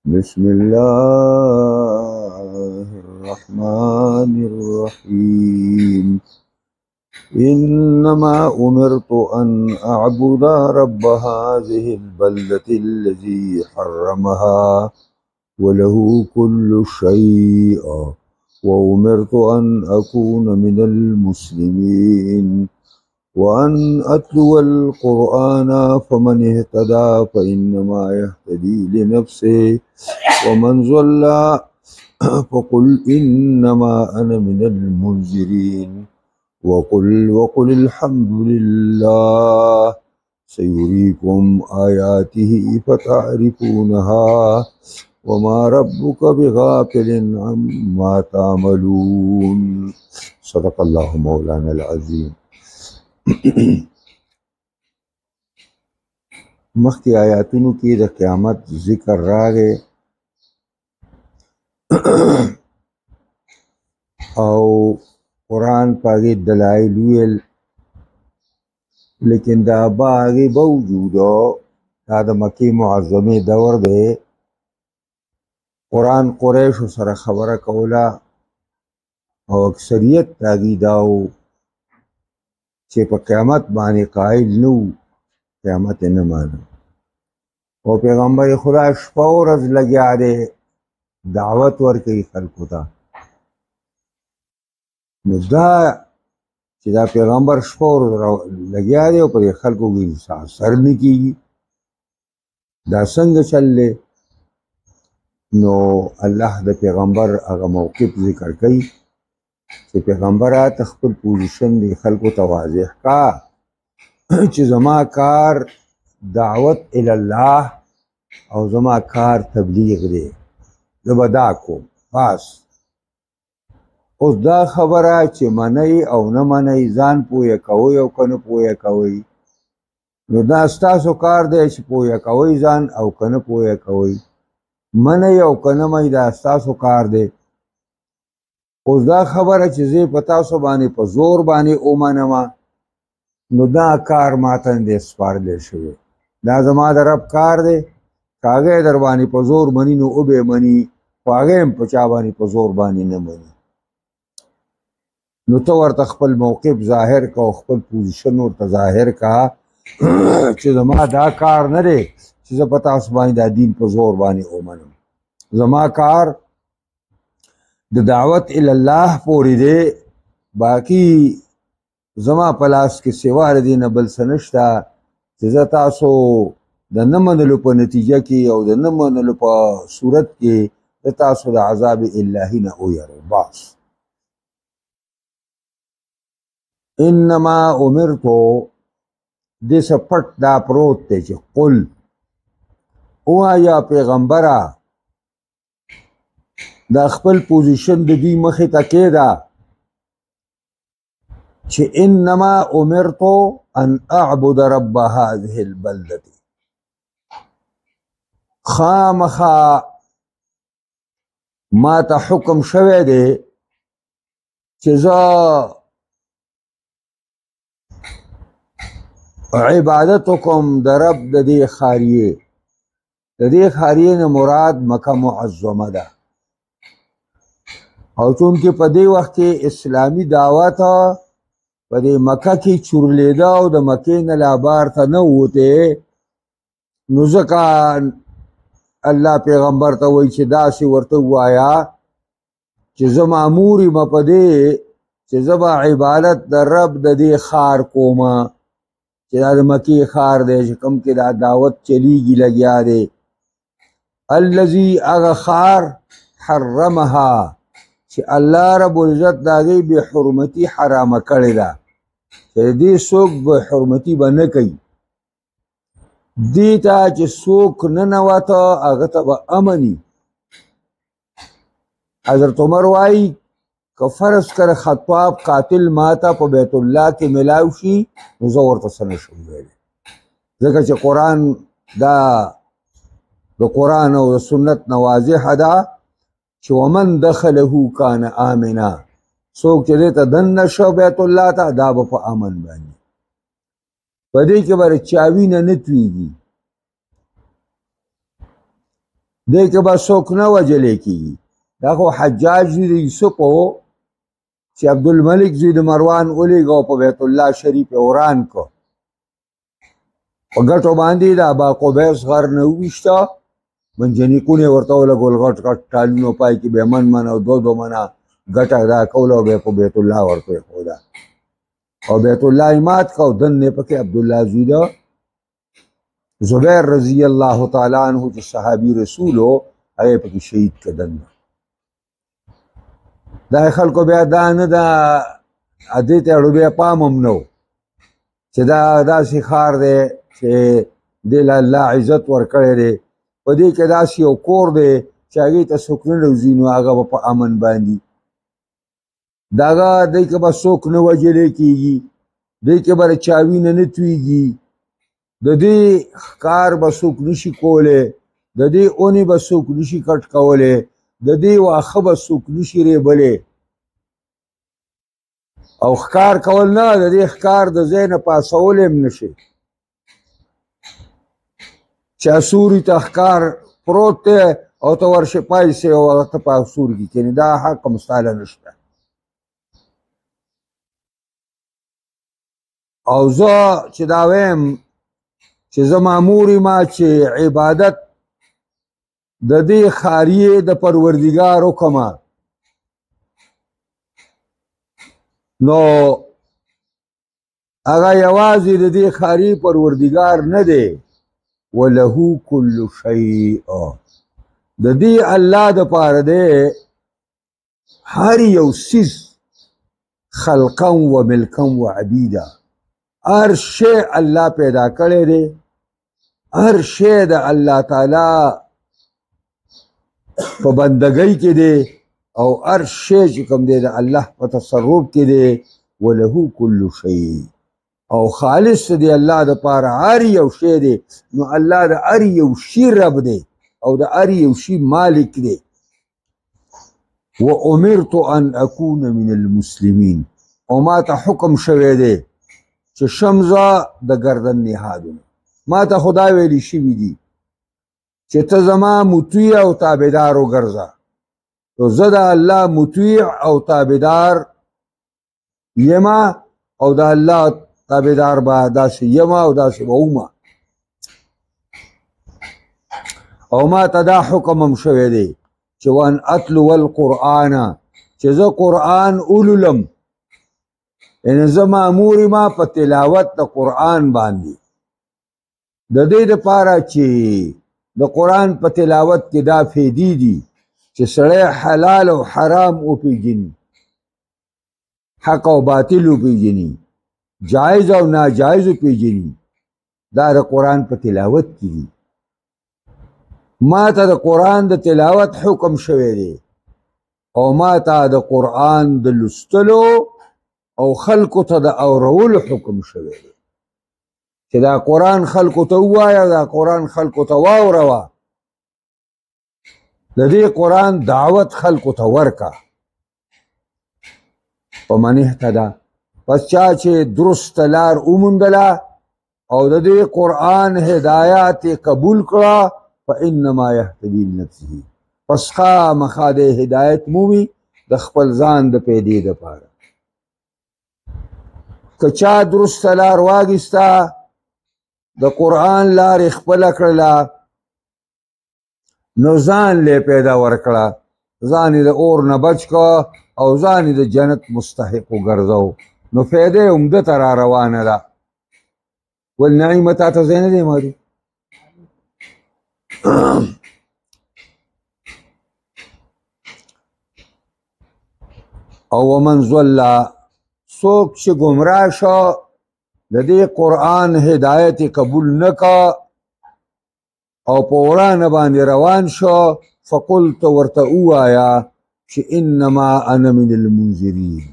بسم الله الرحمن الرحيم إنما أمرت أن أعبد رب هذه البلدة الذي حرمها وله كل شيء وأمرت أن أكون من المسلمين وأن أتلو القرآن فمن اهتدى فإنما يهتدي لنفسه ومن ضل فقل إنما أنا من المنذرين وقل الحمد لله سيريكم آياته فتعرفونها وما ربك بغافل عما تعملون صدق الله مولانا العظيم. مخکې آیاتونو کې د قیامت ذکر راغی او قرآن پاگی دلائل ویل، لیکن دا باغی باوجودو دا د مکی معظمی دور دی. قرآن قریشو سره خبره کولا او اکثریت داگی داو چې په قیامت باندې قائل نو، قیامت نه مانو. او پیغمبر خدا شپه ورځ لګیا دی دعوت ورکوي خلکو ته. نو دا چې دا پیغمبر شپه ورځ لګیا دی او پر خلکو کې اثر نه کیږي، دا څنګه چل دی؟ نو الله د پیغمبر هغه موقف ذکر کوي چې پیغمبره ته خپل پوزیشن دی خلکو ته واضح کا چې زما کار دعوت الله او زما کار تبلیغ دی، زه به دا کوم بس. اوس دا خبره چې منئ او نه منئ، ځان پوهه کوئ او که نه پوهه کوئ، نو دا ستاسو کار دی چې پوهه کوئ ځان او که نه پوهه کوئ، منئ او که نه منئ دا ستاسو کار دی. اوس دا خبره چې زه په تاسو باندې په زور باندې ومنمه، نو دا کار ماته دی سپارلی شوی، دا زما د رب کار دی. که هغه در باندې په زور مني نو او به مني، خو هغه هم په چا باندې په زور باندې نه مني. نو ته ورته خپل موقف ظاهر کا او خپل پوزیشن ورته ظاهر کا چې زما دا کار نه دی چې زه په تاسو باندې دا دین په زور باندې ومنم. زما کار د دعوت الله پورې دی، باقي زما په لاس کې سوا د دې نه بل څه نشته چې زه تاسو د نه منلو په نتیجه کې او د نه منلو په صورت کې د تاسو د عذاب الهي نه ویرو بس. انما امرتو دې څه پټ دا پروت دی چې قل ووایه پیغمبره دا خپل پوزیشن د دوی مخې ته کېږده چې انما امرتو ان اعبد رب هذه البلده، خامخا ما ته حکم شوی دی چې زه عبادت وکم د رب د دې خاریې. د دې خاریې نه مراد مکه معظمه ده، او چونکې په دې وخت کې اسلامي دعوت په دې مکه کې چورلیده او د مکې نه لا بار ته نه ووتې، نو ځکه الله پیغمبر ته وایي چې داسې ورته ووایه چې زه مامور یم په دې چې زه به عبادت د رب د دې ښار کومه چې دا د مکې ښار دی چې کوم کې دا دعوت چلیږي لګیا دی. الذي هغه ښار حرمها چې الله رب العزت د هغې بې حرمتي حرامه کړې ده، چې دې څوک به حرمتي به نه کوي. دې ته چې څوک ننوته هغه ته به امني. حضرت عمر وایي که فرض کړه خطاب قاتل ماته په بیت الله کې ملاو شي نو زه ورته څه نشم ویلی، ځکه چې قرآن دا د قرآن او د سنت نه واضحه ده چې ومن دخله کان آمنا، څوک چې دې ته دننه شو بیت الله ته دا به په امن باندې. په دې کې به چاوینه نه تویږي. دې کې به څوک نه وجلی کېږي. دا خو حجاج زوی د یوسف و چې عبدالملک زوی د مروان ولېږه او په بیت الله شریف یې وران کړ. په ګټو باندې د ابا قبیس غر نه وویشته، منجنیقونه یې ورته ولګول، غټ غټ ټالونه پای کې به یې من او دو منه ګټه دا کوله او بیا په بیت الله ورته ایښوده او بیت الله یې مات کړ او دننه پکې عبدالله زوی د زبیر رضی الله تعالی عنه چې صحابي رسول و هغه پکې شهید کړ دننه. دا خلکو بیا دا نه دا دې ته اړو بیا پام هم نه و چې دا داسې ښار دی چې دې له الله عزت ورکړی دی، په دې کې داسې یو کور دی چې هغې ته څوک نه روځي نو هغه به په امن باندي. د هغه دې کې به څوک نه وجلی کېږي، دې کې به د چا وینه نه تویږي، د دې ښکار به څوک نشي کولی، د دې اونې به څوک نشي کټ کولی، د دې واښه به څوک نشي ریبلی او ښکار کول نه، د دې ښکار د ځای نه پاسولی هم نشي. چا سوري ته ښکار پروت دی او ته ورشې پایسې او هغه ته په سور کې کښېنې، دا حق هم ستاله نشته. او زه چې دا ویم چې زه مامور یم چې عبادت د دې ښاریې د پروردګار وکړمه، نو هغه یوازې د دې ښاري پروردګار نه دی، وله کل شیء، د دې الله دپاره دی هر یو څیز خلقا و ملکا و عبیدا، هر شی الله پیدا کړی دی، هر شی د الله تعالی په بندګۍ کې دی او هر شی چې کوم دی د الله په تصرف کې دی. وله کل شیء، او خالص دی الله دپاره هر یو شی دی، نو الله د هر یو شي رب دی او د هر یو شي مالک دی. و امرت ان اکون من المسلمین، او ما ته حکم شوی دی چې شمزه د گردن نهادونه، ما ته خدا ویلی شوي دي چې ته زما مطیع او تابعدار وګرځه، نو زه د الله مطیع او تابعدار یما او د الله تابعدار به داسې یما او داسې به ومه. او ما ته دا حکم هم شوی دی چې وان اتلو القرآن، چې زه قرآن اولولم، یعنې زه مامور ما په تلاوت د قرآن باندې، د دې دپاره چې د قرآن په تلاوت کې دا فیدې دي چې سړی حلال او حرام وپېژني، حق او باطل وپېژني، جایز او ناجایز وپېژني، دا د قرآن په تلاوت کې دي. ما ته د قرآن د تلاوت حکم شوی دی او ما ته د قرآن د لوستلو او خلکو ته د اورولو حکم شوی دی چې دا قرآن خلکو ته ووایه، دا قرآن خلکو ته واوروه، د دې قرآن دعوت خلکو ته ورکه. په من اهتدا، پس چا چې درست لار وموندله او د دې قرآن هدایات قبول کړه، فانما یهتدی لنفسه، پس خامخا د هدایت مومي د خپل ځان د پیدې دپاره. که چا درست لار واګسته، د قرآن لارې خپله کړله، نو ځان لی پیدا ورکړه، ځان یې د اور نه بچ کړه او ځان یې د جنت مستحق وګرځو، نو فایده یې عمده ته را روانه ده. ول نعیمه تا ته ځای نه دی معلوم؟ او ومن ضل، څوک چې ګمراه شو، د دې قرآن هدایت قبول نه کا او په ورانه باندې روان شو، فقلت ورته ووایه چې انما انا من المنذرین.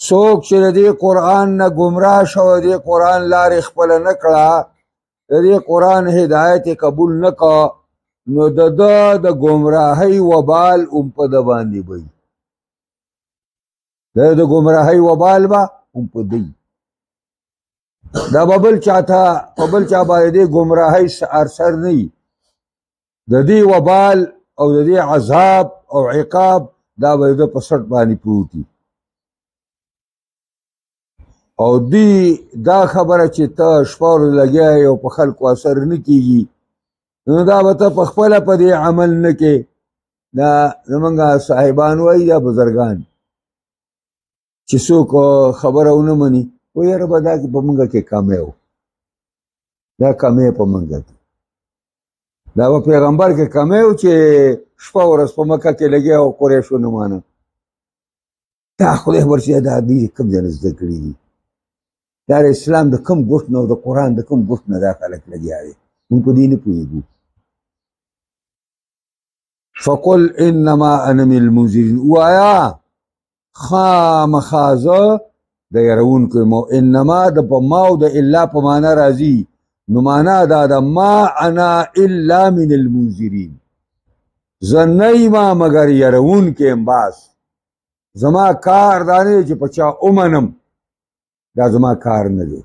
څوک چې د دې قرآن نه ګمراه شو، د دې قرآن لارې خپله نه کړه، د دې قرآن هدایت قبول نه کا، نو د ده د ګمراهۍ وبال هم په ده باندې وي، د ګمراهۍ وبال به هم په دی. دا به بل چا ته په بل چا باندې د ګمراهۍ اثر نه وي، د دې وبال او د دې عذاب او عقاب دا به د په سټ باندې پروت دي او دی دا خبره چې ته شپه ورځ لګیا یې او په خلکو اثر نه کېږي نو دا به ته پخپله په دې عمل نه کې دا زمونږ صاحبان وایي یا بزرګان چې څوک خبره ونه مني و یاره به دا په مونږ کې کمی و دا کمی په مونږ کې دا به پیغمبر کې کمی و چې شپه ورځ په مکه کې لګیا او قریشو نه مانه دا خدای خبر چې دا دوی کوم ځای نه زده کړي دي دا د اسلام د کوم ګوټ نه او د قرآن د کوم ګوټ نه دا خلک لګیا دي مونږ په دې نه پوهېږو فقل انما انا من المنذرین ووایه خامخا زه د یرونکو یم او انما د په ما او د الا په معنا راځي نو معنا دا د ما انا الا من المنذرین زه نه یم مګر یرونکی یم باس زما کار دا نه چې په چا ومنم دا زما کار نه دی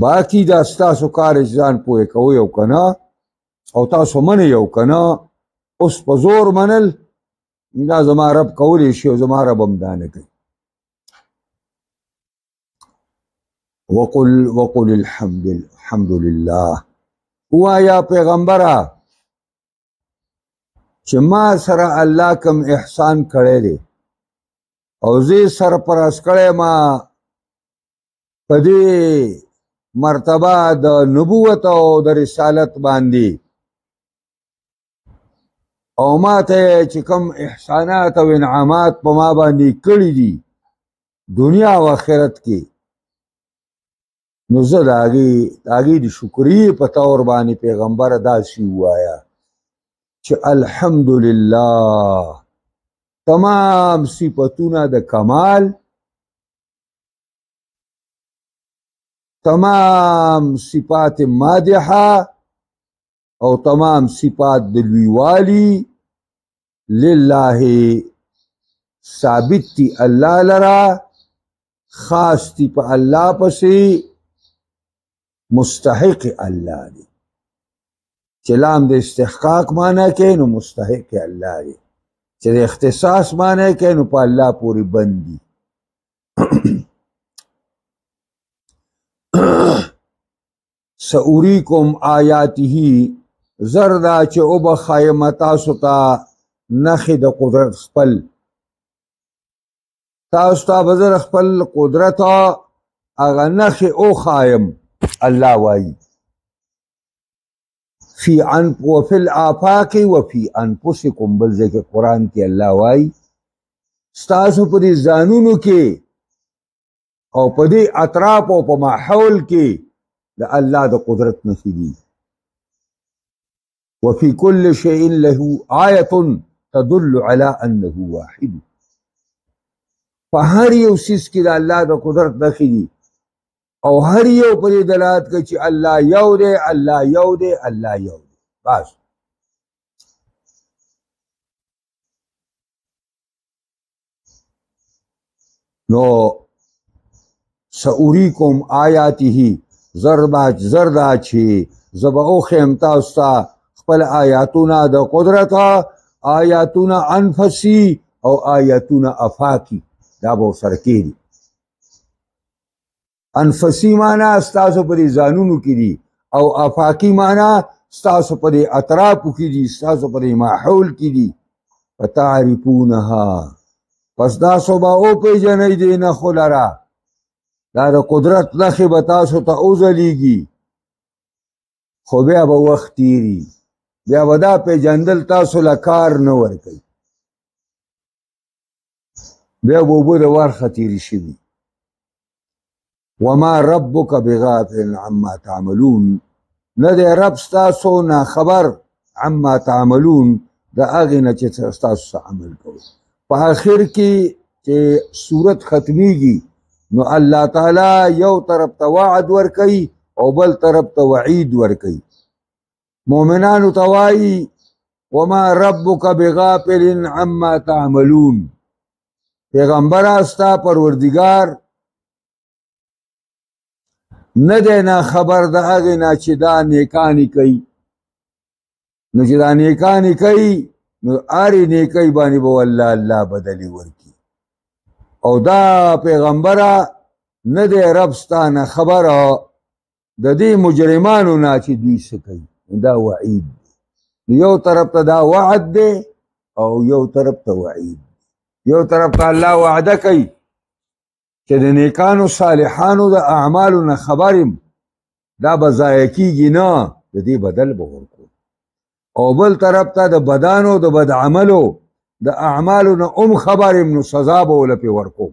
باقي دا ستاسو کار چې ځان پوهې کوئ او که نه او تاسو منئ او که نه اوس په زور منل دا زما رب کولی شي او زما رب هم دا نه کوي وقل الحمد لله ووایه پیغمبره چې ما سره الله کوم احسان کړی دی او زه سرپرست کړی ما په دې مرتبه د نبوت او د رسالت باندې او ما ته چې کوم احسانات او انعامات په ما باندې کړي دي دنیا او آخرت کې نو زه د هغې د شکریې په طور باندې پیغمبره داسې ووایه چې الحمدلله تمام صفتونه د کمال تمام صفات مادحه او تمام صفات د لویوالي لله ثابت تی الله لرا خاص تی په الله پسې مستحق الله دی چې لام د استحقاق معنی کوي نو مستحق الله دی چې د اختصاص معنی کوي نو په الله پورې بندي سأوریکم آیاته زردا چې او بخایم تاسو ته نخې د قدرت خپل تاسو ته بزر خپل قدرت هغه نخې او خایم الله وایي وفي الآفاق وفي انفسکم بل ځکه قرآن کې الله وایي ستاسو په دې ځانونو کې او په دې اطراف او په ماحول کې د الله د قدرت نښې دي وفي كل شيء له آية تدل على أنه واحد په هر یو څیز کې د الله د قدرت نښې دي او هر یو په دې دلالت کوي چې الله یو دی الله یو دی الله یو دی بس نو سأوریکم آیاته زردا چې زبا او خیم تاسو ته خپل آیاتونه د قدرت آیاتونه انفسی او آیاتونه افاقی دا به ورسره کېږي انفسی معنی ستاسو په دې ځانونو کې دي او افاقی معنی ستاسو په دې اطرافو کې دي ستاسو په دې ماحول کې دي فتعرفونها پس تاسو به وپېژنئ دې نښو لره دا د قدرت نښې به تاسو ته وځلیږي خو بیا به وخت تېري بیا به دا پېژندل تاسو له کار نه ورکوي بیا به اوبه د ورخه تېرې شوي وما ربک بغافل عما تعملون نه دی رب ستاسو نه خبر عما تعملون د هغې نه چې ستاسو څه عمل کوي په آخر کې چې صورت ختمیږي نو الله تعالی یو طرف ته وعد ورکوي او بل طرف ته وعید ورکوي مؤمنانو ته وایي وما ربک بغافل عما تعملون پیغمبره ستا پروردګار نه دی نه خبر د هغې نه چې دا نیکانې کوي نو چې دا نیکانې کوي نو هرې نیکۍ باندې به الله بدلې ورکړي. او دا پیغمبره نه دی رب ستا نه خبره د دې مجرمانو نه چې دوی څه کوي. دا وعید دی، یو طرف ته دا وعد دی او یو طرف ته وعید. یو طرف ته الله وعده کوي چې د نیکانو صالحانو د اعمالو نه خبر یم، دا به ضایع کېږي نه، د دې بدل به ورکړو. او بل طرف ته د بدانو د بد عملو د اعمالو نه خبر یم، نو سزا به ولې پې ورکوم،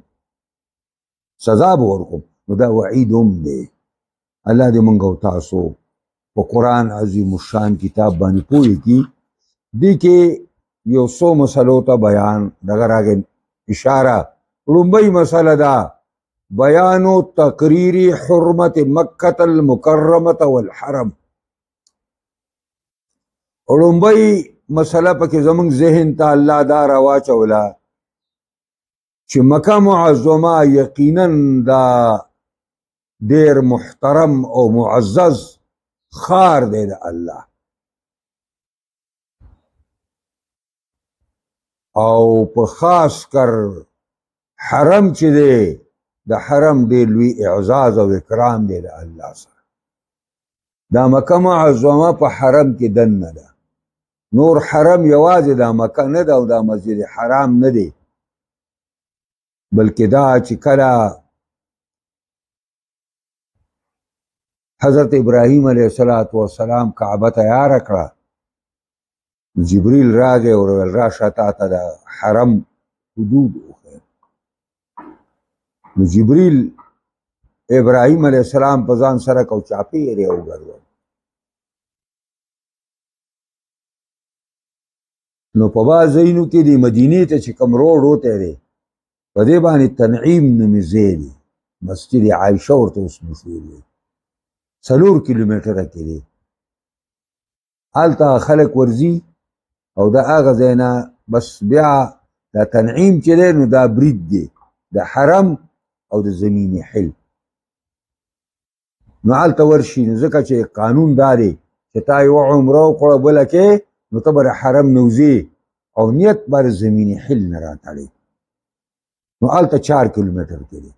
سزا به ورکوم. نو دا وعید دی. الله دې موږ او تاسو په قرآن عظیم الشان کتاب باندې پوه کړي. دې کې یو څو مسلو ته بیان دغه راغی اشاره. لومبۍ مسله ده بیانو تقریر حرمت مکة المکرمة والحرم. لومبۍ مسله پکې زموږ ذهن ته الله دا راواچوله چې مکه معظمه یقینا دا ډېر محترم او معزز خار دی د الله، او په خاص کر حرم چې دی د حرم ډېر لوی اعزاز او اکرام دی د الله سره. دا مکه معظمه په حرم کې دننه ده. نور حرم یوازې دا مکه نه ده او دا مسجد حرام نه دی، بلکې دا چې کله حضرت ابراهیم علیه السلام کعبه تیار کړه، جبریل راغی او ویل راشه تا ته د حرم حدود وښیم. نو جبریل ابراهیم علیه السلام په ځان سره کو چاپېرې وګرځول. نو په بعض ځایونو کې د مدینې ته چې کوم روډ وتی دی په دې باندې تنعیم نومې ځای دی، مسجد عایشه ورته اوس مشهور دی، 4 کیلومتره کې دی. هلته خلک ورځي او د هغه ځای نه بس بیا دا تنعیم چې دی نو دا برید دی د حرم او د زمین حل. نو هلته ورشي نو ځکه چې قانون دا دی چې تا یوه عمره وکړه بله کې نو ته به د حرم نه وځې او نیت به د زمین حل نه راتړې. نو هلته 4 کیلومتر کې دی.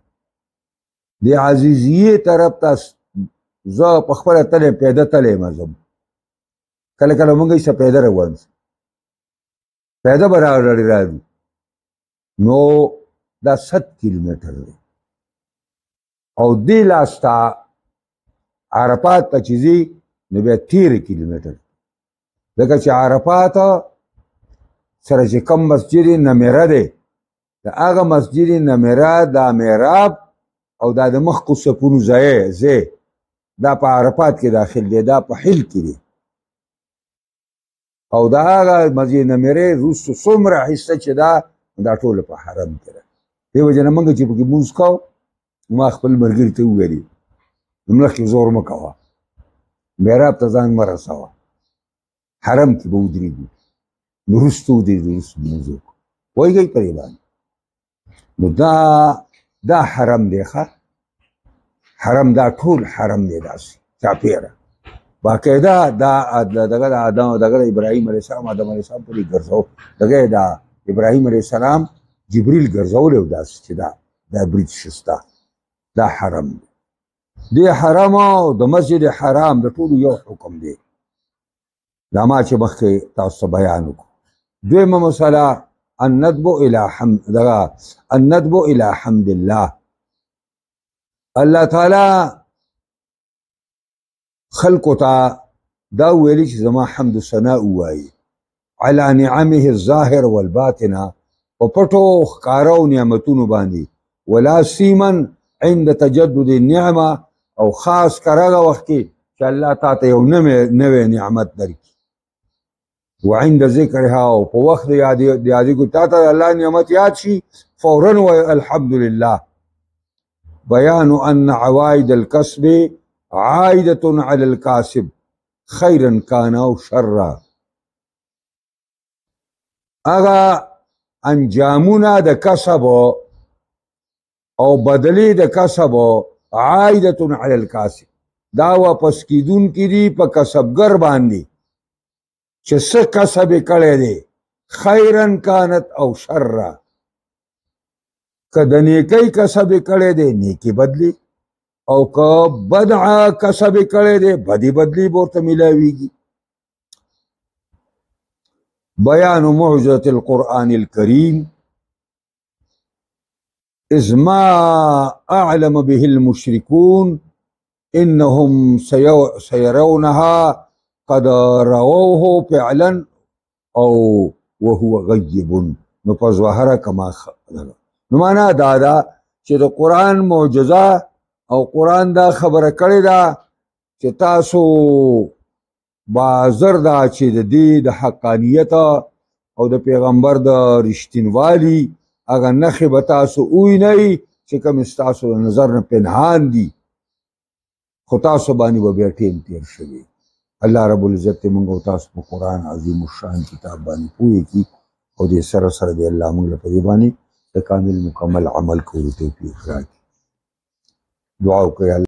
د عزیزیې طرف ته زه په خپله تلی پیاده تلی مزم، کله کله مونږ ایسه پیاده روان شو، پیاده به راځو. نو دا 7 کیلومتر دی. او دې لاس ته عرفات ته چې ځي نو بیا 13 کیلومتر، ځکه چې عرفات سره چې کوم مسجد نمیره دی د هغه مسجد نمیره دا محراب او دا د مخکو صفونو ځای دا په عرفات کې داخل دی، دا په حل کې دی. او دا هغه مسجد نمیرې وروسته څومره حصه چې دا ټوله په حرم کې ده. دې وجې نه موږ چې پکې لمونځ کوو ما خپل ملګري ته وویلي مخکې زور مه کوه، محراب ته ځان مه رسوه، حرم کې به ودرېږو، نو وروسته ودرېږو، وروسته لمونځ وکړو. پوهېږئ په دې باندې. نو دا حرم دی ښه، حرم دا ټول حرم دی داسې چاپېره باقاعده دغه د ابراهیم علیه السلام آدم علیه السلام پورې ګرځو، دغه د ابراهیم علیه السلام جبریل ګرځولی و داسې چې دا برید شسته. دا حرم دی. دې حرم او د مسجد حرام د ټولو یو حکم دی، دا ما چې مخکې تاسو ته بیان وکړو. دویمه مسله الندب الی حمد الله. الله تعالی خلقو ته دا ویلي چې زما حمد و ثنا ووایي علی نعمه الظاهر والباطنه، په پټو ښکاره او نعمتونو باندې، ولا سیمن عند تجدد النعمه، او خاص کر هغه وخت کې چې الله تا ته یو نوی نعمت درکړي. وعند ذکرها، او په وخت د یادېږو تا ته الله نعمت یاد شي فورا وایي الحمدلله. بیان ان عوائد الکسب عائدة علی الکاسب خیرا کان او شرا. اغا انجامونه د کسب او بدلی د کسب عائدة علی الکاسب، دا واپس کیدون کی دی په کسبګر باندې چې څه کسب یې کړی دی خیرا کانت او شر، که د نیکۍ کسب یې کړی دی نیکي بدلی، او که بدعه کسب یې کړی دی بدی بدلی به ورته میلاویږي. بیان معجزة القرآن الكريم إذ ما أعلم به المشركون إنهم سيرونها قد رووه فعلا أو وهو غيب. نو په ظاهره کما نو معنا دا ده چې د قرآن معجزه او قرآن دا خبره کړې ده چې تاسو بازر دا چې د دې د حقانیت او د پیغمبر د رښتینوالي هغه نښې به تاسو ووینئ چې کوم ستاسو د نظر نه پنهان دي، خو تاسو باندې به بیا ټیم تیر شوي. الله رب العزت دې موږ او تاسو په قرآن عظیم الشان کتاب باندې پوه کړي او دې سره سره دې الله موږ له په دې باندې د کامل مکمل عمل کولو توفیق راکړي. دعا وکړئ.